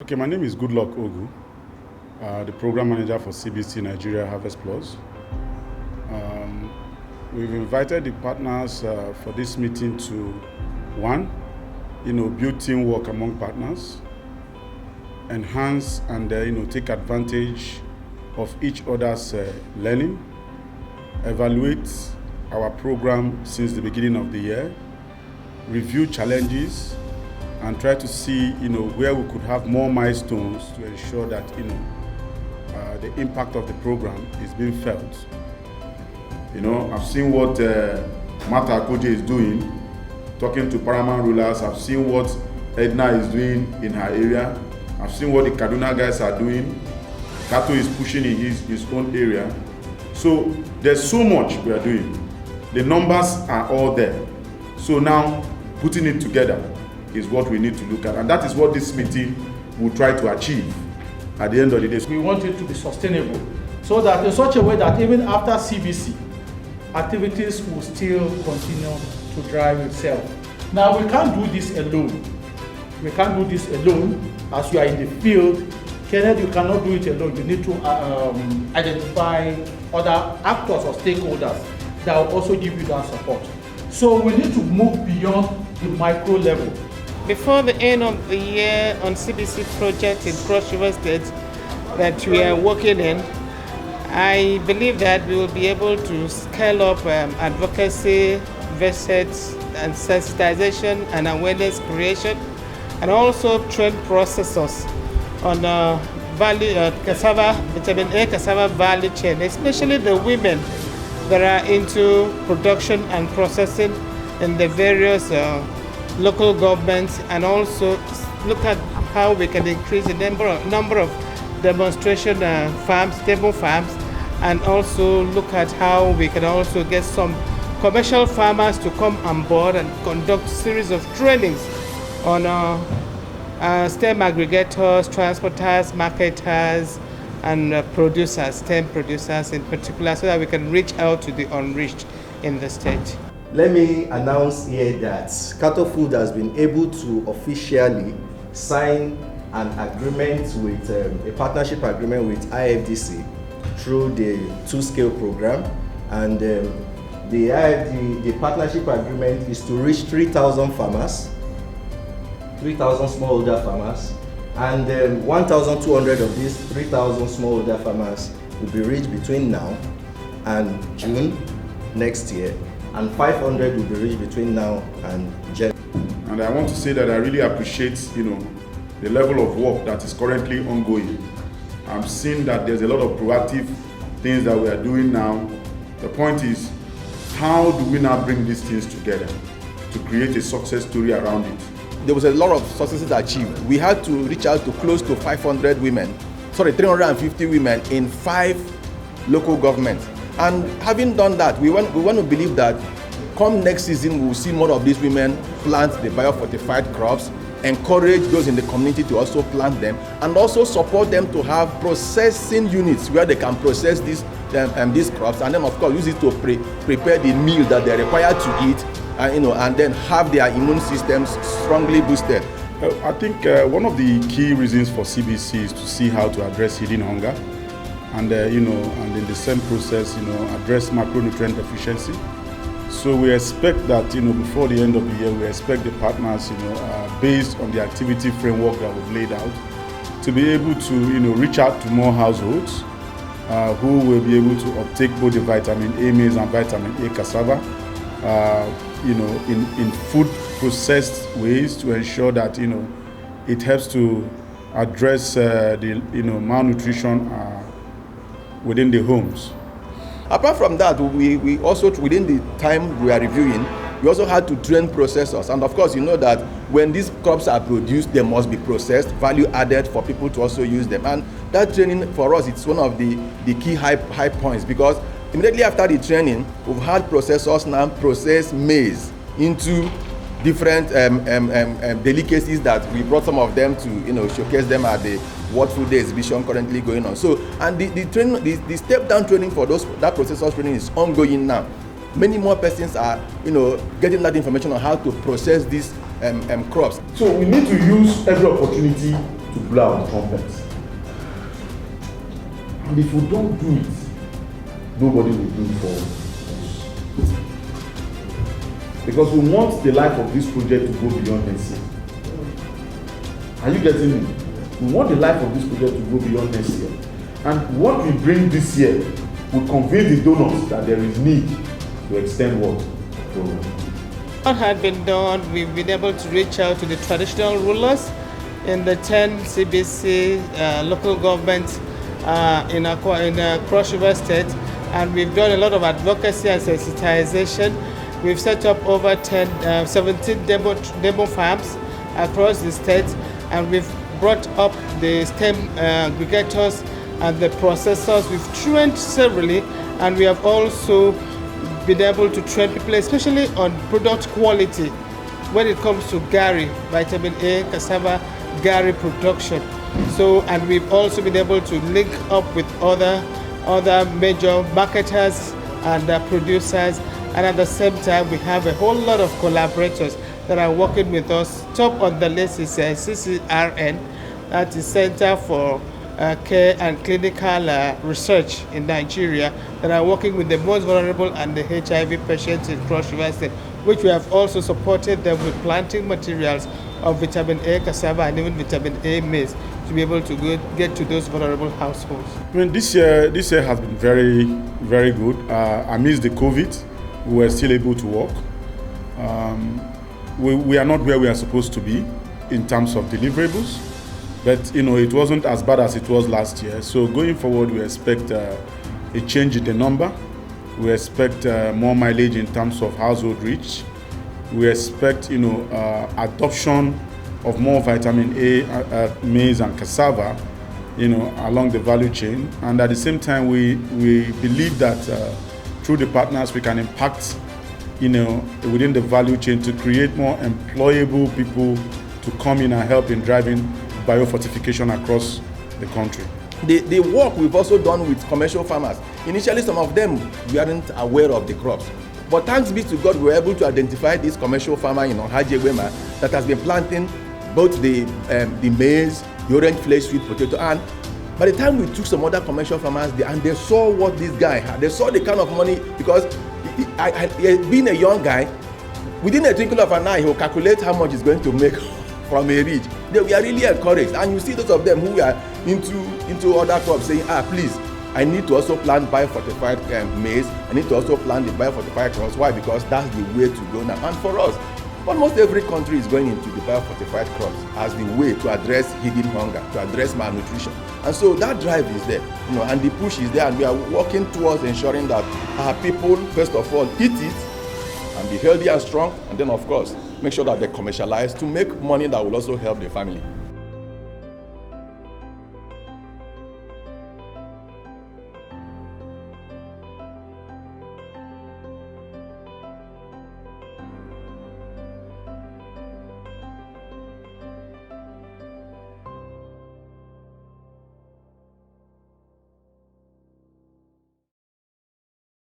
Okay, my name is Goodluck Ogu, the program manager for CBC Nigeria HarvestPlus. We've invited the partners for this meeting to, one, build teamwork among partners, enhance and take advantage of each other's learning, evaluate our program since the beginning of the year, review challenges, and try to see where we could have more milestones to ensure that the impact of the program is being felt. I've seen what Martha Akoje is doing, talking to paramount rulers. I've seen what Edna is doing in her area. I've seen what the Kaduna guys are doing. Kato is pushing in his own area. So there's so much we are doing. The numbers are all there. So now putting it together is what we need to look at, and that is what this meeting will try to achieve at the end of the day. We want it to be sustainable, so that in such a way that even after CBC, activities will still continue to drive itself. Now, we can't do this alone. We can't do this alone. As you are in the field, Kenneth, you cannot do it alone. You need to identify other actors or stakeholders that will also give you that support. So we need to move beyond the micro level. Before the end of the year on CBC project in Cross River State that we are working in, I believe that we will be able to scale up advocacy, visits, and sensitization and awareness creation, and also train processors on cassava, vitamin A cassava value chain, especially the women that are into production and processing in the various local governments, and also look at how we can increase the number of demonstration farms, stable farms, and also look at how we can also get some commercial farmers to come on board and conduct a series of trainings on STEM aggregators, transporters, marketers, and producers, STEM producers in particular, so that we can reach out to the unreached in the state. Let me announce here that Cattle Food has been able to officially sign an agreement with a partnership agreement with IFDC through the two-scale program, and the partnership agreement is to reach 3,000 farmers, 3,000 smallholder farmers, and 1,200 of these 3,000 smallholder farmers will be reached between now and June next year, and 500 will be reached between now and January. And I want to say that I really appreciate the level of work that is currently ongoing. I'm seeing that there's a lot of proactive things that we are doing now. The point is, how do we now bring these things together to create a success story around it? There was a lot of successes achieved. We had to reach out to close to 350 women in 5 local governments. And having done that, we want to believe that come next season, we will see more of these women plant the biofortified crops, encourage those in the community to also plant them, and also support them to have processing units where they can process these crops, and then of course use it to prepare the meal that they're required to eat, and then have their immune systems strongly boosted. I think one of the key reasons for CBC is to see how to address hidden hunger, and and in the same process, address macronutrient deficiency. So we expect that before the end of the year, we expect the partners, based on the activity framework that we've laid out, to be able to reach out to more households who will be able to uptake both the vitamin A maize and vitamin A cassava, in food processed ways, to ensure that it helps to address the malnutrition within the homes. Apart from that, we also, within the time we are reviewing, we also had to train processors. And of course, you know that when these crops are produced, they must be processed, value added for people to also use them. And that training for us, it's one of the key high points, because immediately after the training, we've had processors now process maize into different delicacies that we brought some of them to showcase them at the World Food Day exhibition currently going on. So, and the step down training for that processors training is ongoing now. Many more persons are getting that information on how to process these crops. So we need to use every opportunity to to blow our trumpets. And if we don't do it, nobody will do it for us. Because we want the life of this project to go beyond next year. Are you getting me? We want the life of this project to go beyond next year. And what we bring this year will convince the donors that there is need to extend what program. What had been done, we've been able to reach out to the traditional rulers in the 10 CBC local governments in Cross River State, and we've done a lot of advocacy and sensitization. We've set up over 17 demo farms across the state, and we've brought up the STEM aggregators and the processors. We've trained severally, and we have also been able to train people, especially on product quality when it comes to Gary, vitamin A, cassava, Gary production. So, and we've also been able to link up with other major marketers and producers, and at the same time we have a whole lot of collaborators that are working with us. Top on the list is CCRN, that is Center for Care and Clinical Research in Nigeria, that are working with the most vulnerable and the HIV patients in Cross River State, which we have also supported them with planting materials of vitamin A cassava and even vitamin A maize to be able to get to those vulnerable households. I mean, this year has been very, very good. Amidst the COVID, we were still able to work. We are not where we are supposed to be in terms of deliverables, but it wasn't as bad as it was last year. So going forward, we expect a change in the number. We expect more mileage in terms of household reach. We expect adoption of more vitamin A, maize and cassava, along the value chain. And at the same time, we believe that through the partners we can impact within the value chain to create more employable people to come in and help in driving biofortification across the country. The work we've also done with commercial farmers. Initially, some of them weren't aware of the crops. But thanks be to God, we were able to identify this commercial farmer in Ohajewema that has been planting both the maize, the orange flesh sweet potato, and by the time we took some other commercial farmers there and they saw what this guy had, they saw the kind of money, because being a young guy, within a twinkle of an eye, he'll calculate how much he's going to make from a ridge. They were really encouraged, and you see those of them who are into other crops saying, please, I need to also plant biofortified maize. I need to also plant the biofortified crops. Why? Because that's the way to go now. And for us, almost every country is going into the biofortified crops as the way to address hidden hunger, to address malnutrition. And so that drive is there, and the push is there, and we are working towards ensuring that our people, first of all, eat it and be healthy and strong, and then, of course, make sure that they commercialize to make money that will also help the family.